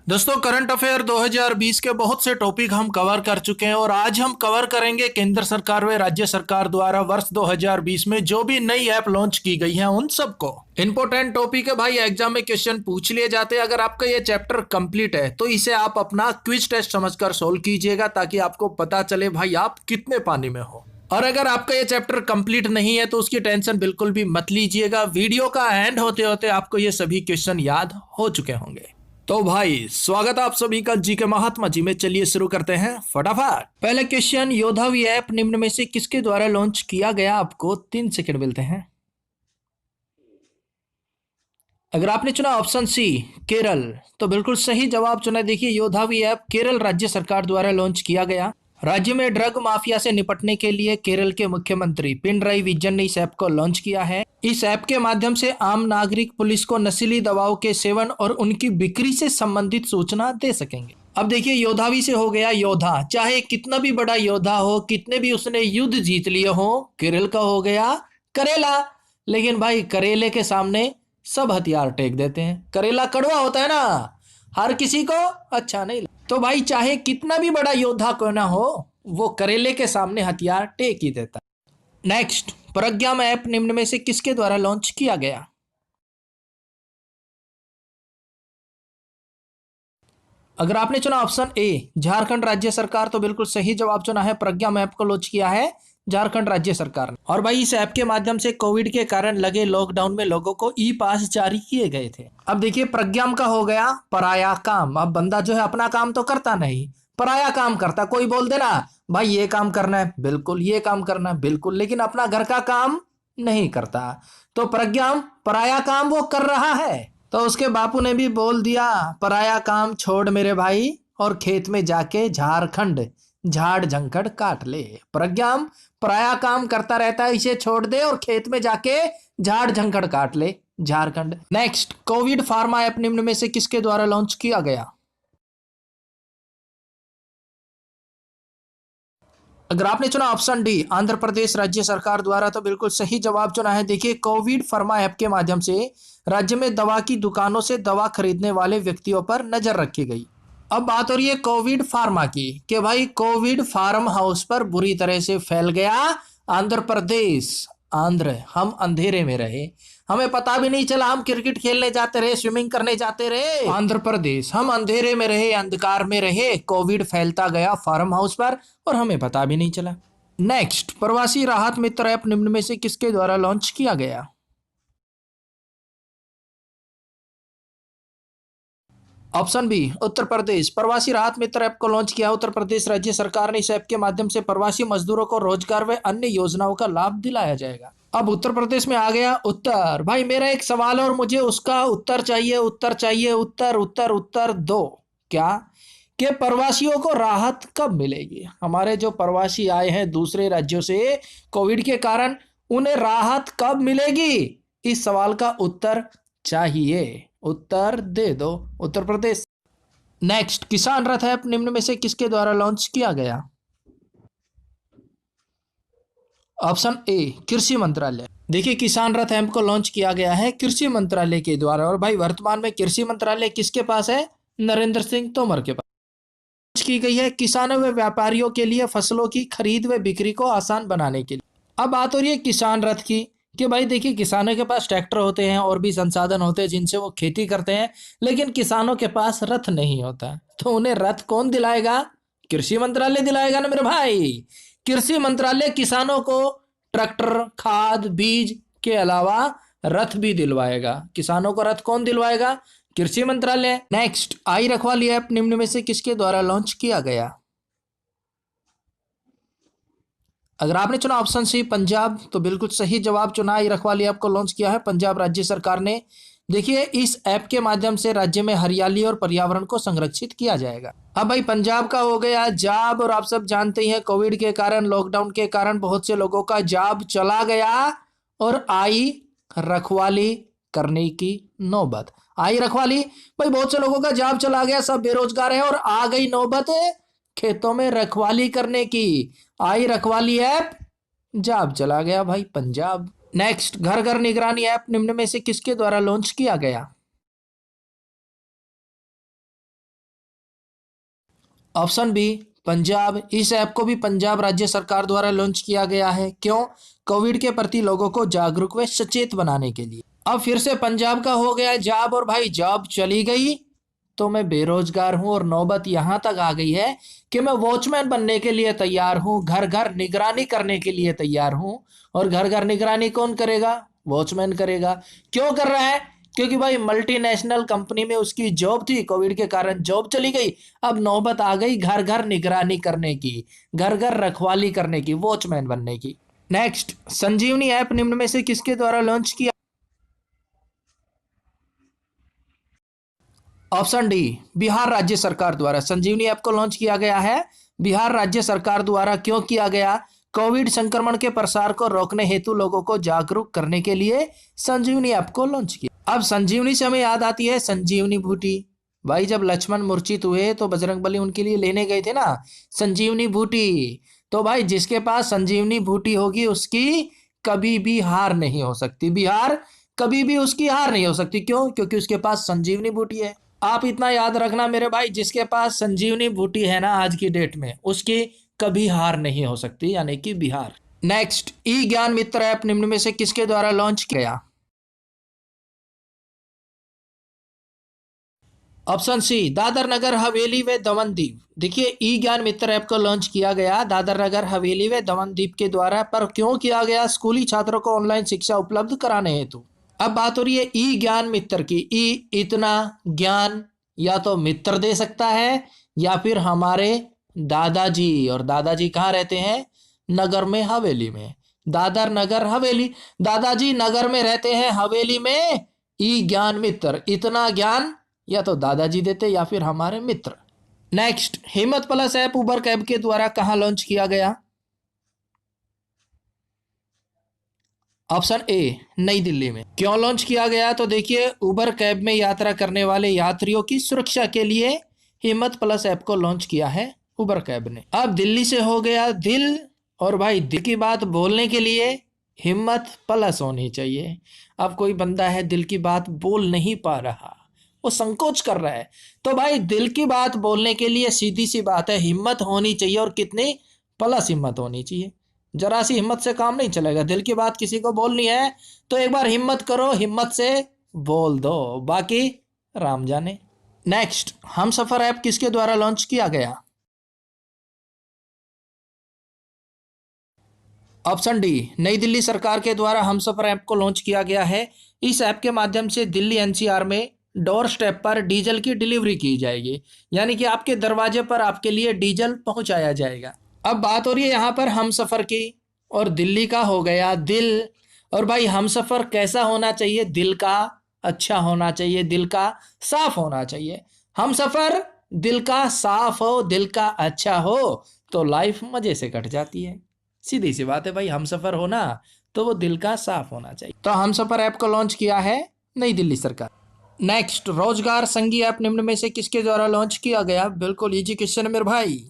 दोस्तों, current affair 2020 के बहुत से टॉपिक हम कवर कर चुके हैं और आज हम कवर करेंगे केंद्र सरकार व राज्य सरकार द्वारा वर्ष 2020 में जो भी नई ऐप लॉन्च की गई है उन सबको। इंपॉर्टेंट टॉपिक है भाई, एग्जाम में क्वेश्चन पूछ लिए जाते हैं। अगर आपका ये चैप्टर कंप्लीट है तो इसे आप अपना क्विज टेस्ट समझकर सोल्व कीजिएगा ताकि आपको पता चले भाई आप कितने पानी में हो। और अगर आपका ये चैप्टर कंप्लीट नहीं है तो उसकी टेंशन बिल्कुल भी मत लीजिएगा, वीडियो का एंड होते होते आपको ये सभी क्वेश्चन याद हो चुके होंगे। तो भाई स्वागत है आप सभी का जी के महात्मा जी में। चलिए शुरू करते हैं फटाफट। पहले क्वेश्चन, योद्धावी ऐप निम्न में से किसके द्वारा लॉन्च किया गया? आपको 3 सेकंड मिलते हैं। अगर आपने चुना ऑप्शन सी केरल तो बिल्कुल सही जवाब चुना। देखिए, योद्धावी ऐप केरल राज्य सरकार द्वारा लॉन्च किया गया। राज्य में ड्रग माफिया से निपटने के लिए केरल के मुख्यमंत्री पिनराई विजयन ने इस ऐप को लॉन्च किया है। इस ऐप के माध्यम से आम नागरिक पुलिस को नशीली दवाओं के सेवन और उनकी बिक्री से संबंधित सूचना दे सकेंगे। अब देखिए, योद्धावी से हो गया योद्धा। चाहे कितना भी बड़ा योद्धा हो, कितने भी उसने युद्ध जीत लिए हो, केरल का हो गया करेला। लेकिन भाई करेले के सामने सब हथियार टेक देते हैं। करेला कड़वा होता है ना, हर किसी को अच्छा नहीं लगता। तो भाई चाहे कितना भी बड़ा योद्धा क्यों ना हो, वो करेले के सामने हथियार टेक ही देता है। नेक्स्ट, प्रज्ञाम ऐप निम्न में से किसके द्वारा लॉन्च किया गया? अगर आपने चुना ऑप्शन ए झारखंड राज्य सरकार तो बिल्कुल सही जवाब चुना है। प्रज्ञाम ऐप को लॉन्च किया है झारखंड राज्य सरकार ने। और भाई इस ऐप के माध्यम से कोविड के कारण लगे लॉकडाउन में लोगों को ई पास जारी किए गए थे। अब देखिए, प्रज्ञाम का हो गया पराया काम। अब बंदा जो है अपना काम तो करता नहीं, पराया काम करता। कोई बोल देना भाई ये काम करना है, बिल्कुल, ये काम करना है, बिल्कुल, लेकिन अपना घर का काम नहीं करता। तो प्रज्ञाम पराया काम वो कर रहा है। तो उसके बापू ने भी बोल दिया पराया काम छोड़ मेरे भाई और खेत में जाके झारखंड झाड़ झंखड़ काट ले। प्रज्ञाम पराया काम करता रहता है, इसे छोड़ दे और खेत में जाके झाड़ झंखड़ काट ले Jharkhand. Next, Covid pharma app निम्न में से किसके द्वारा लॉन्च किया गया? अगर आपने चुना ऑप्शन डी आंध्र प्रदेश राज्य सरकार द्वारा तो बिल्कुल सही जवाब चुना है। देखिए, कोविड फर्मा ऐप के माध्यम से राज्य में दवा की दुकानों से दवा खरीदने वाले व्यक्तियों पर नजर रखी गई। अब बात हो रही है कोविड फार्मा की कि भाई कोविड फार्म हाउस पर बुरी तरह से फैल गया आंध्र प्रदेश। आंध्र, हम अंधेरे में रहे, हमें पता भी नहीं चला। हम क्रिकेट खेलने जाते रहे, स्विमिंग करने जाते रहे। आंध्र प्रदेश, हम अंधेरे में रहे, अंधकार में रहे, कोविड फैलता गया फार्म हाउस पर और हमें पता भी नहीं चला। नेक्स्ट, प्रवासी राहत मित्र ऐप निम्न में से किसके द्वारा लॉन्च किया गया? ऑप्शन बी उत्तर प्रदेश, प्रवासी राहत मित्र ऐप को लॉन्च किया उत्तर प्रदेश राज्य सरकार ने। इस ऐप के माध्यम से प्रवासी मजदूरों को रोजगार व अन्य योजनाओं का लाभ दिलाया जाएगा। अब उत्तर प्रदेश में आ गया उत्तर। भाई मेरा एक सवाल है और मुझे उसका उत्तर चाहिए, उत्तर चाहिए, उत्तर उत्तर उत्तर दो। क्या कि प्रवासियों को राहत कब मिलेगी? हमारे जो प्रवासी आए हैं दूसरे राज्यों से कोविड के कारण, उन्हें राहत कब मिलेगी? इस सवाल का उत्तर चाहिए, उत्तर दे दो उत्तर प्रदेश। नेक्स्ट, किसान रथ ऐप निम्न में से किसके द्वारा लॉन्च किया गया? ऑप्शन ए कृषि मंत्रालय। देखिए, किसान रथ ऐप को लॉन्च किया गया है कृषि मंत्रालय के द्वारा। और भाई वर्तमान में कृषि मंत्रालय किसके पास है? नरेंद्र सिंह तोमर के पास। की गई है किसानों व व्यापारियों के लिए फसलों की खरीद व बिक्री को आसान बनाने के लिए। अब बात हो रही है किसान रथ की कि भाई देखिए, किसानों के पास ट्रैक्टर होते हैं और भी संसाधन होते हैं जिनसे वो खेती करते हैं, लेकिन किसानों के पास रथ नहीं होता। तो उन्हें रथ कौन दिलाएगा? कृषि मंत्रालय दिलाएगा ना मेरे भाई। कृषि मंत्रालय किसानों को ट्रैक्टर, खाद, बीज के अलावा रथ भी दिलवाएगा। किसानों को रथ कौन दिलवाएगा? कृषि मंत्रालय। नेक्स्ट, आई रखवाली ऐप निम्न में से किसके द्वारा लॉन्च किया गया? अगर आपने चुना ऑप्शन सी पंजाब तो बिल्कुल सही जवाब चुना। आई रखवाली ऐप को लॉन्च किया है पंजाब राज्य सरकार ने। देखिए, इस ऐप के माध्यम से राज्य में हरियाली और पर्यावरण को संरक्षित किया जाएगा। अब भाई पंजाब का हो गया जॉब। और आप सब जानते ही हैं कोविड के कारण, लॉकडाउन के कारण बहुत से लोगों का जॉब चला गया और आई रखवाली करने की नौबत। आई रखवाली, भाई बहुत से लोगों का जॉब चला गया, सब बेरोजगार है और आ गई नौबत खेतों में रखवाली करने की। आई रखवाली ऐप, जॉब चला गया भाई पंजाब। नेक्स्ट, घर घर निगरानी ऐप निम्न में से किसके द्वारा लॉन्च किया गया? ऑप्शन बी पंजाब, इस ऐप को भी पंजाब राज्य सरकार द्वारा लॉन्च किया गया है। क्यों? कोविड के प्रति लोगों को जागरूक व सचेत बनाने के लिए। अब फिर से पंजाब का हो गया जॉब, और भाई जॉब चली गई तो मैं बेरोजगार हूं, और नौबत यहां तक आ गई है कि मैं वॉचमैन बनने के लिए तैयार हूं, घर घर निगरानी करने के लिए तैयार हूं। और घर घर निगरानी कौन करेगा? वॉचमैन करेगा। क्यों कर रहा है? क्योंकि भाई मल्टीनेशनल कंपनी में उसकी जॉब थी, कोविड के कारण जॉब चली गई। अब नौबत आ गई घर घर निगरानी करने की, घर घर रखवाली करने की, वॉचमैन बनने की। नेक्स्ट, संजीवनी ऐप निम्न में से किसके द्वारा लॉन्च किया? ऑप्शन डी बिहार राज्य सरकार द्वारा संजीवनी ऐप को लॉन्च किया गया है। बिहार राज्य सरकार द्वारा। क्यों किया गया? कोविड संक्रमण के प्रसार को रोकने हेतु लोगों को जागरूक करने के लिए संजीवनी ऐप को लॉन्च किया। अब संजीवनी से हमें याद आती है संजीवनी बूटी। भाई जब लक्ष्मण मूर्छित हुए तो बजरंगबली उनके लिए लेने गए थे ना संजीवनी बूटी। तो भाई जिसके पास संजीवनी बूटी होगी उसकी कभी भी हार नहीं हो सकती। बिहार कभी भी उसकी हार नहीं हो सकती। क्यों? क्योंकि उसके पास संजीवनी बूटी है। आप इतना याद रखना मेरे भाई, जिसके पास संजीवनी बूटी है ना आज की डेट में, उसकी कभी हार नहीं हो सकती, यानी कि बिहार। नेक्स्ट, ई ज्ञान मित्र ऐप निम्न में से किसके द्वारा लॉन्च किया गया? ऑप्शन सी दादर नगर हवेली व दमन दीव। देखिए ई ज्ञान मित्र ऐप को लॉन्च किया गया दादर नगर हवेली व दमन दीव के द्वारा। पर क्यों किया गया? स्कूली छात्रों को ऑनलाइन शिक्षा उपलब्ध कराने हेतु। अब बात हो रही है ई ज्ञान मित्र की। ई इतना ज्ञान या तो मित्र दे सकता है या फिर हमारे दादाजी। और दादाजी कहाँ रहते हैं? नगर में, हवेली में। दादर नगर हवेली, दादाजी नगर में रहते हैं, हवेली में। ई ज्ञान मित्र, इतना ज्ञान या तो दादाजी देते या फिर हमारे मित्र। नेक्स्ट, हिम्मत प्लस ऐप उबर कैब के द्वारा कहां लॉन्च किया गया? ऑप्शन ए नई दिल्ली में। क्यों लॉन्च किया गया? तो देखिए उबर कैब में यात्रा करने वाले यात्रियों की सुरक्षा के लिए हिम्मत प्लस ऐप को लॉन्च किया है उबर कैब ने। अब दिल्ली से हो गया दिल, और भाई दिल की बात बोलने के लिए हिम्मत प्लस होनी चाहिए। अब कोई बंदा है दिल की बात बोल नहीं पा रहा, वो संकोच कर रहा है, तो भाई दिल की बात बोलने के लिए सीधी सी बात है हिम्मत होनी चाहिए। और कितनी? प्लस हिम्मत होनी चाहिए। जरा सी हिम्मत से काम नहीं चलेगा। दिल की बात किसी को बोलनी है तो एक बार हिम्मत करो, हिम्मत से बोल दो, बाकी राम जाने। नेक्स्ट, हम सफर ऐप किसके द्वारा लॉन्च किया गया? ऑप्शन डी नई दिल्ली सरकार के द्वारा हम सफर ऐप को लॉन्च किया गया है। इस ऐप के माध्यम से दिल्ली एनसीआर में डोर स्टेप पर डीजल की डिलीवरी की जाएगी, यानी कि आपके दरवाजे पर आपके लिए डीजल पहुंचाया जाएगा। अब बात हो रही है यहाँ पर हम सफर की, और दिल्ली का हो गया दिल। और भाई हम सफर कैसा होना चाहिए? दिल का अच्छा होना चाहिए, दिल का साफ होना चाहिए। हम सफर दिल का साफ हो, दिल का अच्छा हो तो लाइफ मजे से कट जाती है। सीधी सी बात है भाई, हम सफर हो ना तो वो दिल का साफ होना चाहिए। तो हम सफर ऐप को लॉन्च किया है नई दिल्ली सरकार। नेक्स्ट, रोजगार संगी ऐप निम्न में से किसके द्वारा लॉन्च किया गया? बिल्कुल इजी क्वेश्चन है मेरे भाई।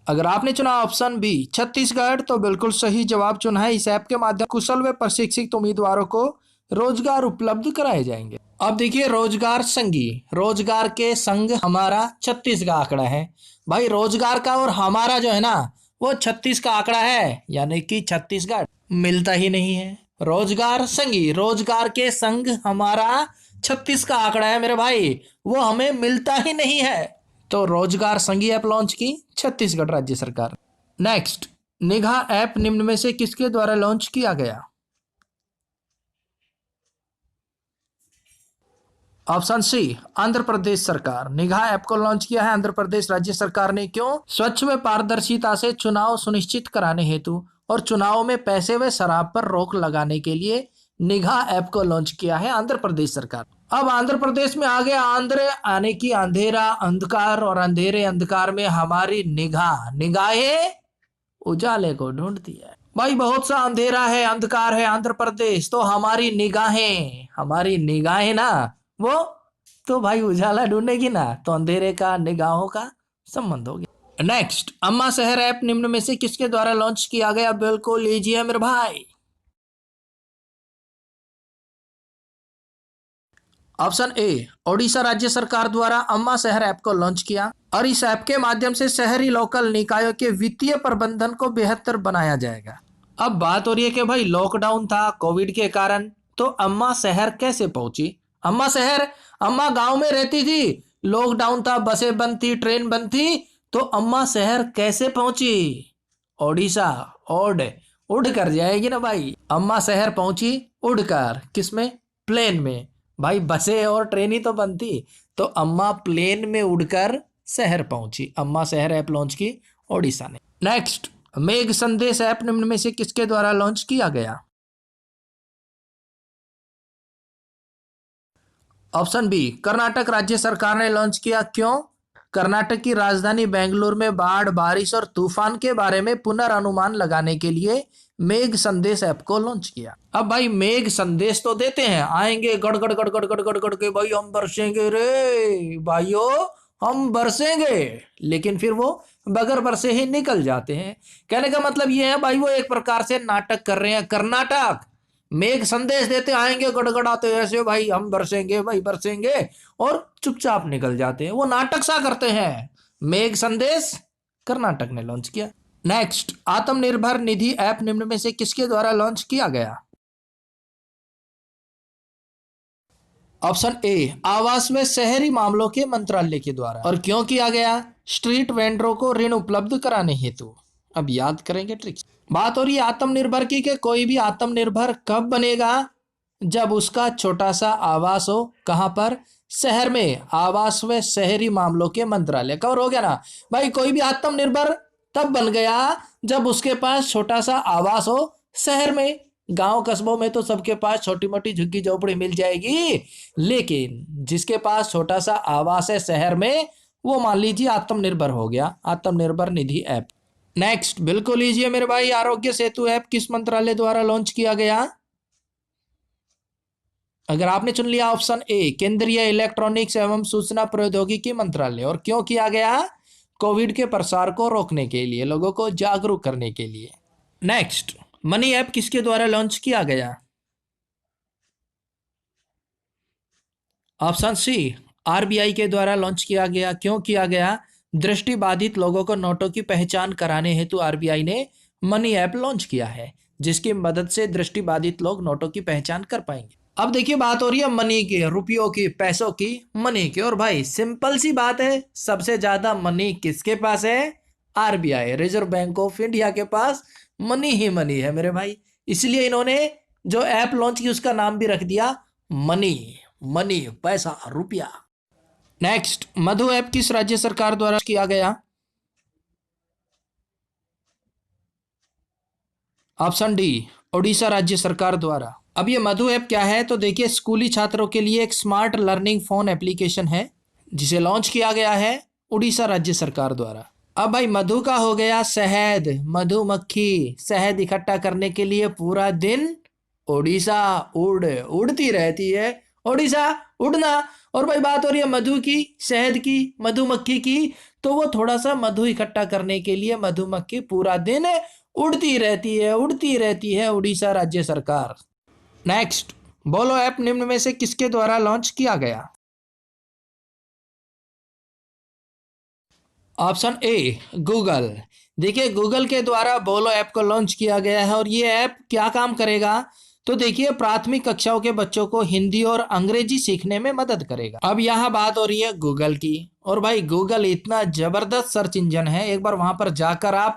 अगर आपने चुना ऑप्शन बी छत्तीसगढ़ तो बिल्कुल सही जवाब चुना है। इस ऐप के माध्यम कुशल व प्रशिक्षित उम्मीदवारों को रोजगार उपलब्ध कराए जाएंगे। अब देखिए रोजगार संगी, रोजगार के संग हमारा 36 का आंकड़ा है। भाई रोजगार का और हमारा जो है ना वो 36 का आंकड़ा है, यानी कि छत्तीसगढ़ मिलता ही नहीं है। रोजगार संगी, रोजगार के संग हमारा 36 का आंकड़ा है मेरे भाई, वो हमें मिलता ही नहीं है। तो रोजगार संगी ऐप लॉन्च की छत्तीसगढ़ राज्य सरकार। नेक्स्ट, निगाह ऐप निम्न में से किसके द्वारा लॉन्च किया गया? ऑप्शन सी आंध्र प्रदेश सरकार। निगाह ऐप को लॉन्च किया है आंध्र प्रदेश राज्य सरकार ने। क्यों? स्वच्छ व पारदर्शिता से चुनाव सुनिश्चित कराने हेतु और चुनाव में पैसे व शराब पर रोक लगाने के लिए निगाह ऐप को लॉन्च किया है आंध्र प्रदेश सरकार। अब आंध्र प्रदेश में आ गया आंध्र, आने की अंधेरा अंधकार, और अंधेरे अंधकार में हमारी निगाह, निगाहें उजाले को ढूंढती है। भाई बहुत सा अंधेरा है, अंधकार है आंध्र प्रदेश, तो हमारी निगाहें, हमारी निगाहें ना वो तो भाई उजाला ढूंढेगी ना, तो अंधेरे का निगाहों का संबंध हो गया। नेक्स्ट, अम्मा शहर ऐप निम्न में से किसके द्वारा लॉन्च किया गया? बिल्कुल लीजिए मेरे भाई। ऑप्शन ए, ओडिशा राज्य सरकार द्वारा अम्मा शहर ऐप को लॉन्च किया और इस ऐप के माध्यम से शहरी लोकल निकायों के वित्तीय प्रबंधन को बेहतर बनाया जाएगा। अब बात हो रही है कि भाई लॉकडाउन था कोविड के कारण, तो अम्मा शहर कैसे पहुंची? अम्मा शहर, अम्मा गांव में रहती थी, लॉकडाउन था, बसें बंद थी, ट्रेन बंद थी, तो अम्मा शहर कैसे पहुंची? ओडिशा, उड़ कर जाएगी ना भाई। अम्मा शहर पहुंची उड़कर, किसमें? प्लेन में। भाई बसें और ट्रेन ही तो बंद थी, तो अम्मा प्लेन में उड़कर शहर पहुंची। अम्मा शहर ऐप लॉन्च की ओडिशा ने। नेक्स्ट, मेघ संदेश ऐप निम्न में से किसके द्वारा लॉन्च किया गया? ऑप्शन बी, कर्नाटक राज्य सरकार ने लॉन्च किया। क्यों? कर्नाटक की राजधानी बेंगलुरु में बाढ़, बारिश और तूफान के बारे में पुनर्अनुमान लगाने के लिए मेघ संदेश ऐप को लॉन्च किया। अब भाई मेघ संदेश तो देते हैं, आएंगे गड़गड़ गड़गड़ गड़गड़ गड़ के, भाई हम बरसेंगे रे भाइयों, हम बरसेंगे, लेकिन फिर वो बगैर बरसे ही निकल जाते हैं। कहने का मतलब ये है भाई, वो एक प्रकार से नाटक कर रहे हैं। कर्नाटक मेघ संदेश देते, आएंगे गड़गड़ाते ऐसे, भाई हम बरसेंगे, भाई बरसेंगे, और चुपचाप निकल जाते हैं। वो नाटक सा करते हैं। मेघ संदेश कर्नाटक ने लॉन्च किया। नेक्स्ट, आत्मनिर्भर निधि ऐप निम्न में से किसके द्वारा लॉन्च किया गया? ऑप्शन ए, आवास व शहरी मामलों के मंत्रालय के द्वारा। और क्यों किया गया? स्ट्रीट वेंडरों को ऋण उपलब्ध कराने हेतु। अब याद करेंगे ट्रिक्स। बात हो रही है आत्मनिर्भर की, कि कोई भी आत्मनिर्भर कब बनेगा? जब उसका छोटा सा आवास हो। कहां पर? शहर में। आवास व शहरी मामलों के मंत्रालय। कवर हो गया ना भाई। कोई भी आत्मनिर्भर तब बन गया जब उसके पास छोटा सा आवास हो शहर में। गांव कस्बों में तो सबके पास छोटी मोटी झुग्गी झोपड़ी मिल जाएगी, लेकिन जिसके पास छोटा सा आवास है शहर में, वो मान लीजिए आत्मनिर्भर हो गया। आत्मनिर्भर निधि ऐप। नेक्स्ट, बिल्कुल लीजिए मेरे भाई, आरोग्य सेतु ऐप किस मंत्रालय द्वारा लॉन्च किया गया? अगर आपने चुन लिया ऑप्शन ए, केंद्रीय इलेक्ट्रॉनिक्स एवं सूचना प्रौद्योगिकी मंत्रालय। और क्यों किया गया? कोविड के प्रसार को रोकने के लिए, लोगों को जागरूक करने के लिए। नेक्स्ट, मनी ऐप किसके द्वारा लॉन्च किया गया? ऑप्शन सी, आरबीआई के द्वारा लॉन्च किया गया। क्यों किया गया? दृष्टिबाधित लोगों को नोटों की पहचान कराने हेतु आरबीआई ने मनी ऐप लॉन्च किया है, जिसकी मदद से दृष्टिबाधित लोग नोटों की पहचान कर पाएंगे। अब देखिए बात हो रही है मनी की, रुपयों की, पैसों की, मनी की। और भाई सिंपल सी बात है, सबसे ज्यादा मनी किसके पास है? RBI, reserve bank of India के पास मनी ही मनी है मेरे भाई। इसलिए इन्होंने जो ऐप लॉन्च की उसका नाम भी रख दिया मनी। मनी, पैसा, रुपया। नेक्स्ट, मधु ऐप किस राज्य सरकार द्वारा किया गया? ऑप्शन डी, ओडिशा राज्य सरकार द्वारा। अब ये मधु ऐप क्या है? तो देखिए, स्कूली छात्रों के लिए एक स्मार्ट लर्निंग फोन एप्लीकेशन है, जिसे लॉन्च किया गया है उड़ीसा राज्य सरकार द्वारा। अब भाई मधु का हो गया शहद, मधुमक्खी शहद इकट्ठा करने के लिए पूरा दिन ओडिशा उड़ती रहती है। ओडिशा, उड़ना। और भाई बात हो रही है मधु की, शहद की, मधुमक्खी की, तो वो थोड़ा सा मधु इकट्ठा करने के लिए मधुमक्खी पूरा दिन उड़ती रहती है उड़ीसा राज्य सरकार। नेक्स्ट, बोलो ऐप निम्न में से किसके द्वारा लॉन्च किया गया? Option A, Google. देखिए, गूगल के द्वारा बोलो ऐप को लॉन्च किया गया है। और ये ऐप क्या काम करेगा? तो देखिए, प्राथमिक कक्षाओं के बच्चों को हिंदी और अंग्रेजी सीखने में मदद करेगा। अब यहाँ बात हो रही है गूगल की। और भाई गूगल इतना जबरदस्त सर्च इंजन है, एक बार वहां पर जाकर आप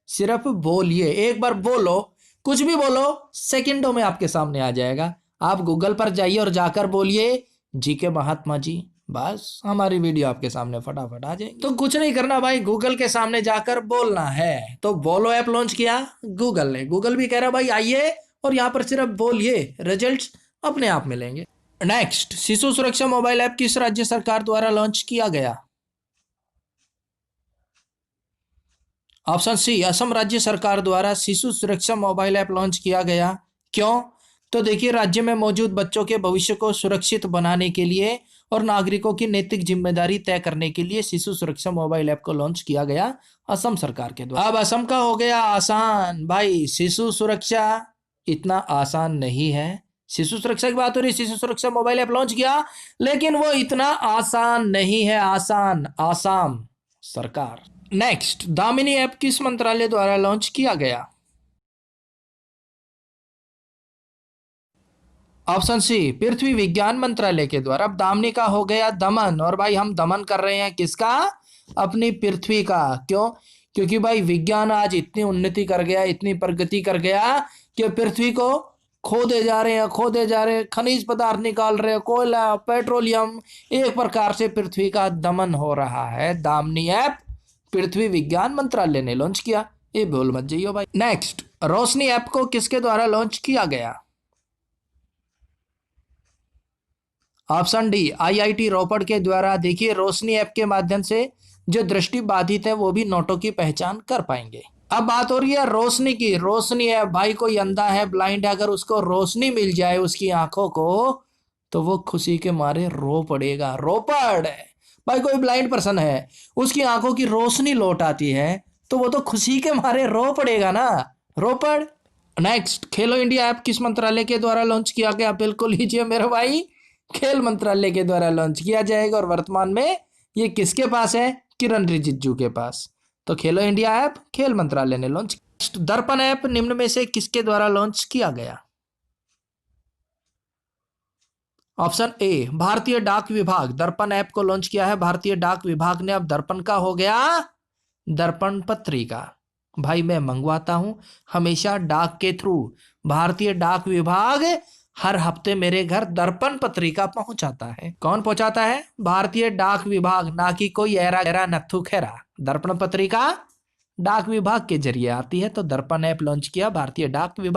सिर्फ बोलिए, एक बार बोलो, कुछ भी बोलो, सेकंडों में आपके सामने आ जाएगा। आप गूगल पर जाइए और जाकर बोलिए जी के महात्मा जी, बस हमारी वीडियो आपके सामने फटाफट आ जाएगी। तो कुछ नहीं करना भाई, गूगल के सामने जाकर बोलना है। तो बोलो ऐप लॉन्च किया गूगल ने। गूगल भी कह रहा भाई आइए और यहाँ पर सिर्फ बोलिए, रिजल्ट्स अपने आप मिलेंगे। नेक्स्ट, शिशु सुरक्षा मोबाइल ऐप किस राज्य सरकार द्वारा लॉन्च किया गया? ऑप्शन सी, असम राज्य सरकार द्वारा शिशु सुरक्षा मोबाइल ऐप लॉन्च किया गया। क्यों? तो देखिए, राज्य में मौजूद बच्चों के भविष्य को सुरक्षित बनाने के लिए और नागरिकों की नैतिक जिम्मेदारी तय करने के लिए शिशु सुरक्षा मोबाइल ऐप को लॉन्च किया गया असम सरकार के द्वारा। अब असम का हो गया आसान। भाई शिशु सुरक्षा इतना आसान नहीं है, शिशु सुरक्षा की बात हो रही, शिशु सुरक्षा मोबाइल ऐप लॉन्च किया, लेकिन वो इतना आसान नहीं है। आसान, आसाम सरकार। नेक्स्ट, दामिनी ऐप किस मंत्रालय द्वारा लॉन्च किया गया? ऑप्शन सी, पृथ्वी विज्ञान मंत्रालय के द्वारा। अब दामिनी का हो गया दमन, और भाई हम दमन कर रहे हैं किसका? अपनी पृथ्वी का। क्यों? क्योंकि भाई विज्ञान आज इतनी उन्नति कर गया, इतनी प्रगति कर गया कि पृथ्वी को खोदे जा रहे हैं, खोदे जा रहे हैं, खनिज पदार्थ निकाल रहे हैं, कोयला, पेट्रोलियम, एक प्रकार से पृथ्वी का दमन हो रहा है। दामिनी ऐप पृथ्वी विज्ञान मंत्रालय ने लॉन्च किया, ये भूल मत जाइयो भाई। नेक्स्ट, रोशनी ऐप को किसके द्वारा लॉन्च किया गया? ऑप्शन डी, आईआईटी रोपड़ के द्वारा। देखिए, रोशनी ऐप के माध्यम से जो दृष्टि बाधित है वो भी नोटों की पहचान कर पाएंगे। अब बात हो रही है रोशनी की। रोशनी है भाई, कोई अंधा है, ब्लाइंड है, अगर उसको रोशनी मिल जाए उसकी आंखों को, तो वो खुशी के मारे रो पड़ेगा। रोपड़ है भाई, कोई ब्लाइंड पर्सन है, उसकी आंखों की रोशनी लौट आती है, तो वो तो खुशी के मारे रो पड़ेगा ना। रोपड़। नेक्स्ट, खेलो इंडिया ऐप किस मंत्रालय के द्वारा लॉन्च किया गया? बिल्कुल लीजिए मेरे भाई, खेल मंत्रालय के द्वारा लॉन्च किया जाएगा, और वर्तमान में ये किसके पास है? किरण रिजिजू के पास। तो खेलो इंडिया ऐप खेल मंत्रालय ने लॉन्च। दर्पण ऐप निम्न में से किसके द्वारा लॉन्च किया गया? ऑप्शन ए, भारतीय डाक विभाग। दर्पण ऐप को लॉन्च किया है भारतीय डाक विभाग ने। अब दर्पण का हो गया दर्पण पत्रिका। भाई मैं मंगवाता हूं हमेशा डाक के थ्रू। भारतीय डाक विभाग हर हफ्ते मेरे घर दर्पण पत्रिका पहुंचाता है। कौन पहुंचाता है? भारतीय डाक विभाग, ना कि कोई एरा एरा नथु खेरा। दर्पण पत्रिका डाक विभाग के जरिए आती है। तो दर्पण ऐप लॉन्च किया भारतीय डाक विभाग।